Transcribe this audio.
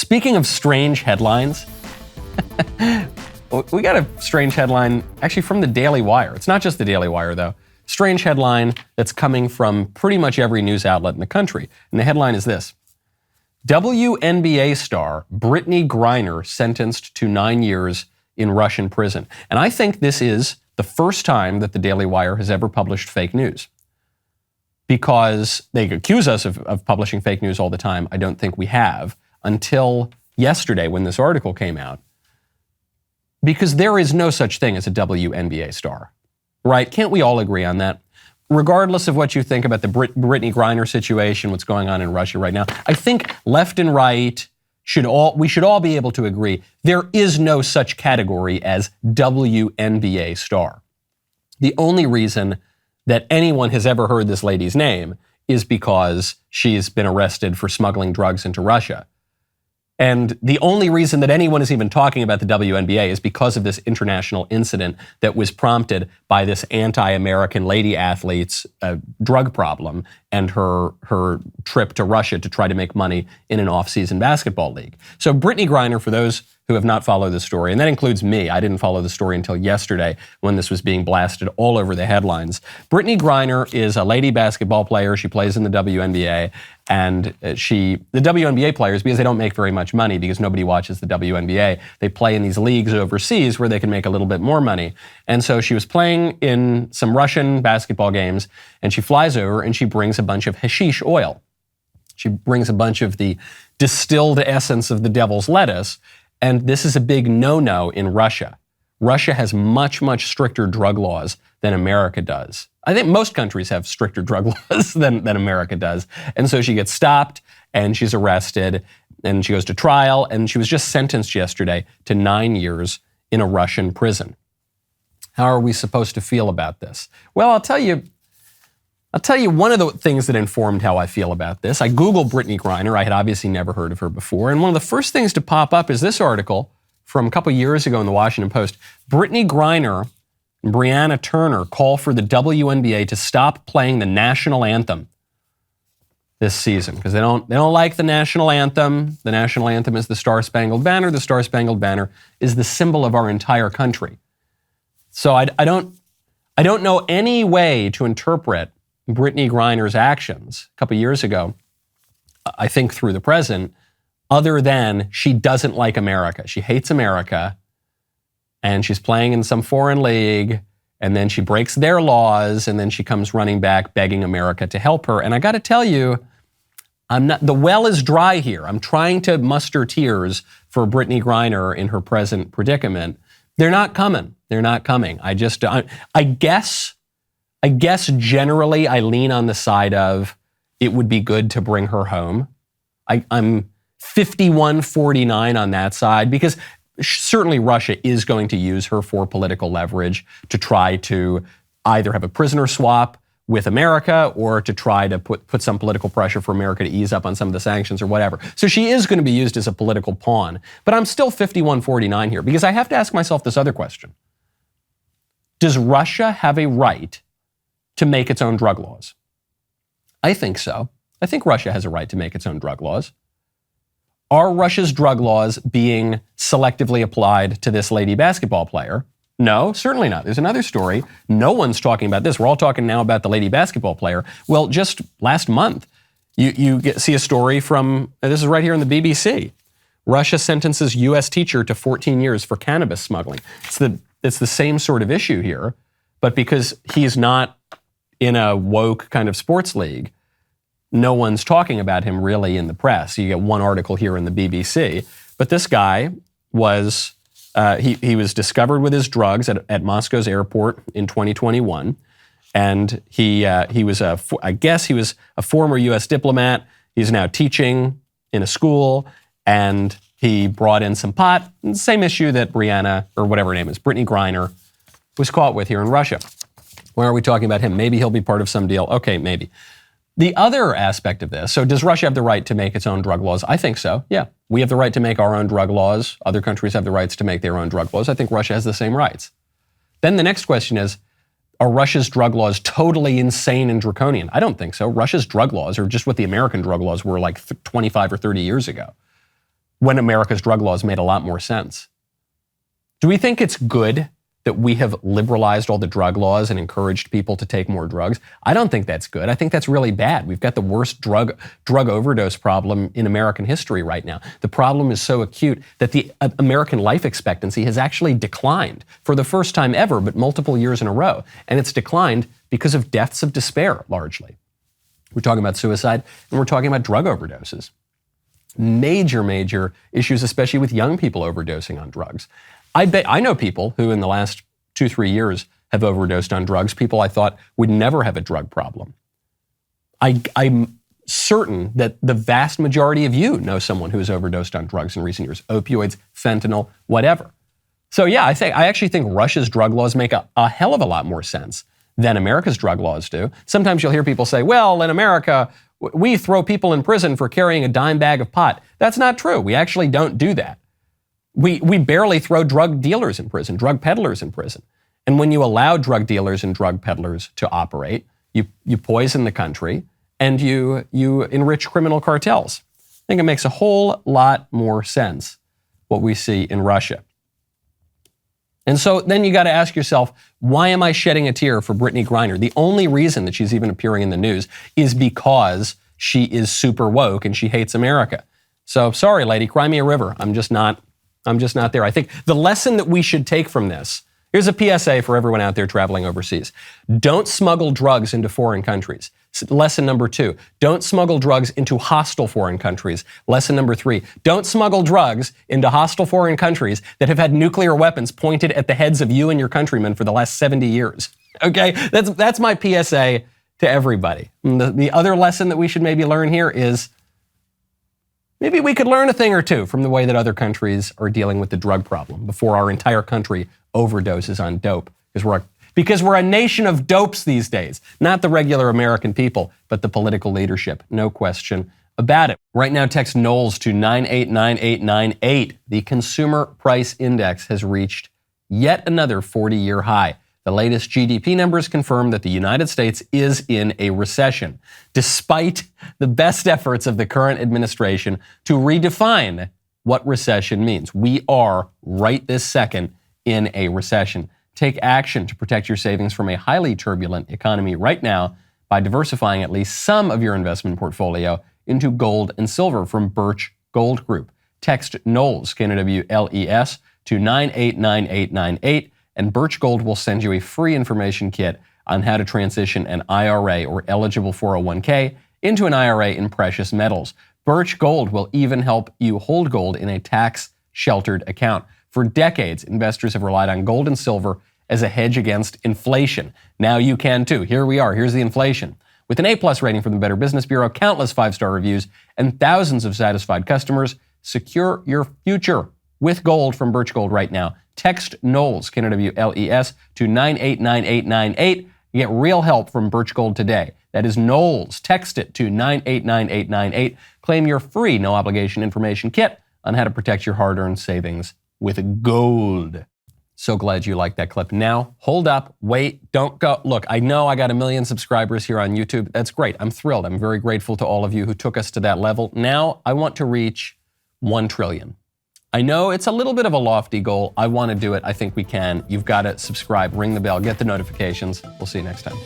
Speaking of strange headlines, we got a strange headline actually from the Daily Wire. It's not just the Daily Wire, though. Strange headline that's coming from pretty much every news outlet in the country. And the headline is this: WNBA star Brittney Griner sentenced to 9 years in Russian prison. And I think this is the first time that the Daily Wire has ever published fake news. Because they accuse us of publishing fake news all the time. I don't think we have until yesterday when this article came out. Because there is no such thing as a WNBA star, right? Can't we all agree on that? Regardless of what you think about the Brittney Griner situation, what's going on in Russia right now, I think left and right we should all be able to agree there is no such category as WNBA star. The only reason that anyone has ever heard this lady's name is because she's been arrested for smuggling drugs into Russia. And the only reason that anyone is even talking about the WNBA is because of this international incident that was prompted by this anti-American lady athlete's drug problem and her trip to Russia to try to make money in an off-season basketball league. So Brittney Griner, for those who have not followed the story, and that includes me. I didn't follow the story until yesterday when this was being blasted all over the headlines. Brittney Griner is a lady basketball player. She plays in the WNBA. And the WNBA players, because they don't make very much money because nobody watches the WNBA, they play in these leagues overseas where they can make a little bit more money. And so she was playing in some Russian basketball games, and she flies over and she brings a bunch of hashish oil. She brings a bunch of the distilled essence of the devil's lettuce. And this is a big no-no in Russia. Russia has much, much stricter drug laws than America does. I think most countries have stricter drug laws than America does. And so she gets stopped and she's arrested and she goes to trial, and she was just sentenced yesterday to 9 years in a Russian prison. How are we supposed to feel about this? Well, I'll tell you one of the things that informed how I feel about this. I Googled Brittney Griner. I had obviously never heard of her before. And one of the first things to pop up is this article from a couple years ago in the Washington Post. Brittney Griner and Brianna Turner call for the WNBA to stop playing the national anthem this season because they don't like the national anthem. The national anthem is the Star-Spangled Banner. The Star-Spangled Banner is the symbol of our entire country. So I don't know any way to interpret Brittney Griner's actions a couple years ago, I think through the present, other than she doesn't like America. She hates America, and she's playing in some foreign league, and then she breaks their laws, and then she comes running back begging America to help her. And I got to tell you, the well is dry here. I'm trying to muster tears for Brittney Griner in her present predicament. They're not coming. They're not coming. I guess generally I lean on the side of it would be good to bring her home. I'm 51-49 on that side because certainly Russia is going to use her for political leverage to try to either have a prisoner swap with America or to try to put some political pressure for America to ease up on some of the sanctions or whatever. So she is going to be used as a political pawn. But I'm still 51-49 here because I have to ask myself this other question. Does Russia have a right to make its own drug laws? I think so. I think Russia has a right to make its own drug laws. Are Russia's drug laws being selectively applied to this lady basketball player? No, certainly not. There's another story. No one's talking about this. We're all talking now about the lady basketball player. Well, just last month, you see a story from, this is right here on the BBC. Russia sentences U.S. teacher to 14 years for cannabis smuggling. It's the same sort of issue here, but because he's not in a woke kind of sports league, no one's talking about him really in the press. You get one article here in the BBC, but this guy was, he was discovered with his drugs at Moscow's airport in 2021. And he was I guess he was a former U.S. diplomat. He's now teaching in a school, and he brought in some pot. Same issue that Brianna, or whatever her name is, Brittney Griner, was caught with here in Russia. Why are we talking about him? Maybe he'll be part of some deal. Okay, maybe. The other aspect of this, so does Russia have the right to make its own drug laws? I think so, yeah. We have the right to make our own drug laws. Other countries have the rights to make their own drug laws. I think Russia has the same rights. Then the next question is, are Russia's drug laws totally insane and draconian? I don't think so. Russia's drug laws are just what the American drug laws were like 25 or 30 years ago. when America's drug laws made a lot more sense. Do we think it's good that we have liberalized all the drug laws and encouraged people to take more drugs? I don't think that's good. I think that's really bad. We've got the worst drug overdose problem in American history right now. The problem is so acute that the American life expectancy has actually declined for the first time ever, but multiple years in a row. And it's declined because of deaths of despair, largely. We're talking about suicide, and we're talking about drug overdoses. Major, major issues, especially with young people overdosing on drugs. I know people who in the last 2-3 years have overdosed on drugs, people I thought would never have a drug problem. I'm certain that the vast majority of you know someone who has overdosed on drugs in recent years, opioids, fentanyl, whatever. So yeah, I actually think Russia's drug laws make a hell of a lot more sense than America's drug laws do. Sometimes you'll hear people say, well, in America, we throw people in prison for carrying a dime bag of pot. That's not true. We actually don't do that. We barely throw drug dealers in prison, drug peddlers in prison. And when you allow drug dealers and drug peddlers to operate, you poison the country and you enrich criminal cartels. I think it makes a whole lot more sense what we see in Russia. And so then you got to ask yourself, why am I shedding a tear for Brittney Griner? The only reason that she's even appearing in the news is because she is super woke and she hates America. So sorry, lady, cry me a river. I'm just not there. I think the lesson that we should take from this, here's a PSA for everyone out there traveling overseas. Don't smuggle drugs into foreign countries. Lesson number 2, don't smuggle drugs into hostile foreign countries. Lesson number 3, don't smuggle drugs into hostile foreign countries that have had nuclear weapons pointed at the heads of you and your countrymen for the last 70 years. Okay? That's my PSA to everybody. And the other lesson that we should maybe learn here is maybe we could learn a thing or two from the way that other countries are dealing with the drug problem before our entire country overdoses on dope. Because we're a nation of dopes these days. Not the regular American people, but the political leadership. No question about it. Right now, text Knowles to 989898. The consumer price index has reached yet another 40-year high. The latest GDP numbers confirm that the United States is in a recession, despite the best efforts of the current administration to redefine what recession means. We are, right this second, in a recession. Take action to protect your savings from a highly turbulent economy right now by diversifying at least some of your investment portfolio into gold and silver from Birch Gold Group. Text Knowles, Knowles, to 989898. And Birch Gold will send you a free information kit on how to transition an IRA or eligible 401k into an IRA in precious metals. Birch Gold will even help you hold gold in a tax-sheltered account. For decades, investors have relied on gold and silver as a hedge against inflation. Now you can too. Here we are. Here's the inflation. With an A+ rating from the Better Business Bureau, countless 5-star reviews, and thousands of satisfied customers, secure your future with gold from Birch Gold right now. Text Knowles, Knowles, to 989898. You get real help from Birch Gold today. That is Knowles. Text it to 989898. Claim your free no-obligation information kit on how to protect your hard-earned savings with gold. So glad you liked that clip. Now, hold up, wait, don't go. Look, I know I got 1 million subscribers here on YouTube. That's great. I'm thrilled. I'm very grateful to all of you who took us to that level. Now, I want to reach 1 trillion. I know it's a little bit of a lofty goal. I want to do it. I think we can. You've got to subscribe, ring the bell, get the notifications. We'll see you next time.